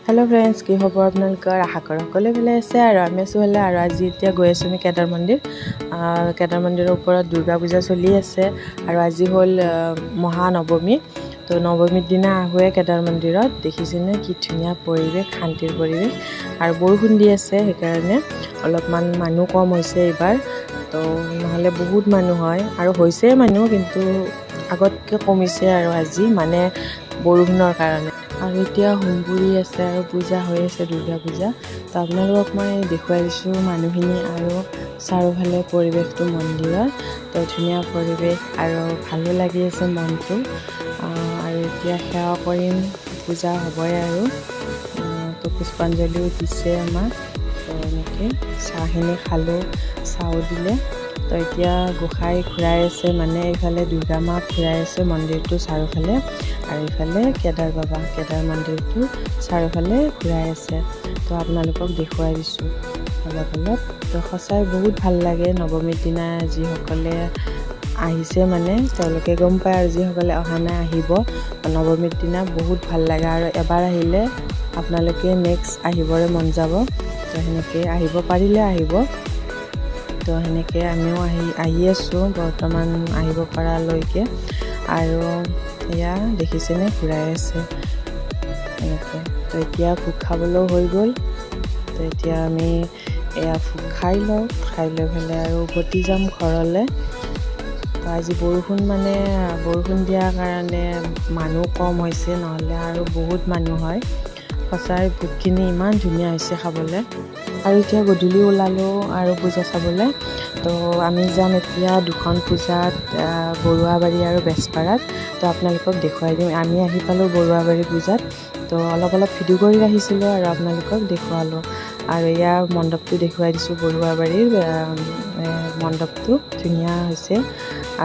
hello friends কি খবৰ আপোনালোকৰ আশা কৰোঁ সকলোৱে ভালে আছে আৰু আমি আছোঁ ভালে আৰু আজি এতিয়া গৈ আছোঁ আমি কেদাৰ মন্দিৰৰ ওপৰত দুৰ্গা পূজা চলি আছে আৰু আজি হ'ল মহানৱমী তো নৱমীৰ দিনা আহোৱে কেদাৰ মন্দিৰত দেখিছেনে কি ধুনীয়া পৰিৱেশ শান্তিৰ পৰিৱেশ আৰু বৰষুণ দি আছে সেইকাৰণে অলপমান মানুহ কম হৈছে এইবাৰ তো নহলে বহুত মানুহ হয় আৰু হৈছে মানুহ কিন্তু আগতকৈ কমিছে আৰু আজি মানে বৰষুণৰ কাৰণে আৰু এতিয়া হোমপুৰি আছে আৰু পূজা হৈ আছে দুৰ্গা পূজা তো আপোনালোকক মই দেখুৱাই দিছোঁ মানুহখিনি আৰু চাৰিওফালে পৰিৱেশটো মন্দিৰৰ তো ধুনীয়া পৰিৱেশ আৰু ভালো লাগি আছে মনটো আৰু এতিয়া সেৱা কৰিম পূজা হ'বই আৰু তো পুষ্পাঞ্জলিও দিছে আমাক তো এনেকৈ চাহখিনি খালোঁ চাহ দিলে তো এতিয়া গোসাঁই ঘূৰাই আছে মানে এইফালে দুৰ্গা মাক ঘূৰাই আছে মন্দিৰটো চাৰিওফালে আৰু এইফালে কেদাৰ মন্দিৰটো চাৰিওফালে ঘূৰাই আছে তো আপোনালোকক দেখুৱাই দিছোঁ অলপ তো সঁচাই বহুত ভাল লাগে নৱমীৰ দিনা যিসকলে আহিছে মানে তেওঁলোকে গম পায় আৰু যিসকলে অহা নাই আহিব নৱমীৰ দিনা বহুত ভাল লাগে আৰু এবাৰ আহিলে আপোনালোকে নেক্সট আহিবৰে মন যাব তো সেনেকৈ আহিব পাৰিলে আহিব তো সেনেকৈ আমিও আহি আছোঁ বৰ্তমান আহিব পৰালৈকে আৰু এয়া দেখিছেনে ঘূৰাই আছে এনেকৈ তো এতিয়া ভোগ খাবলৈও হৈ গ'ল তো এতিয়া আমি এয়া ভোগ খাই লওঁ খাই লৈ পেলাই আৰু উভতি যাম ঘৰলৈ তো আজি বৰষুণ দিয়াৰ কাৰণে মানুহ কম হৈছে নহ'লে আৰু বহুত মানুহ হয় সঁচাই ভোগখিনি ইমান ধুনীয়া হৈছে খাবলৈ আৰু এতিয়া গধূলি ওলালোঁ আৰু পূজা চাবলৈ তো আমি যাম এতিয়া দুখন পূজাত বৰুৱাবাৰী আৰু বেজপাৰাত তো আপোনালোকক দেখুৱাই দিম আমি আহি পালোঁ বৰুৱাবাৰী পূজাত তো অলপ ভিডিঅ' কৰি ৰাখিছিলোঁ আৰু আপোনালোকক দেখুৱালোঁ আৰু ইয়াৰ মণ্ডপটো দেখুৱাই দিছোঁ বৰুৱাবাৰীৰ মণ্ডপটো ধুনীয়া হৈছে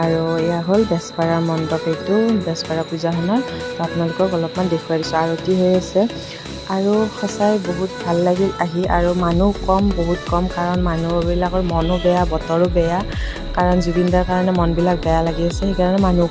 আৰু এয়া হ'ল বেজপাৰা মণ্ডপ এইটো বেজপাৰা পূজাখনৰ তো আপোনালোকক অলপমান দেখুৱাই দিছোঁ আৰতি হৈ আছে আৰু সঁচাই বহুত ভাল লাগিল আহি আৰু মানুহ বহুত কম কাৰণ মানুহবিলাকৰ মনো বেয়া বতৰো বেয়া কাৰণ জুবিন দাৰ কাৰণে মনবিলাক বেয়া লাগি আছে সেইকাৰণে মানুহ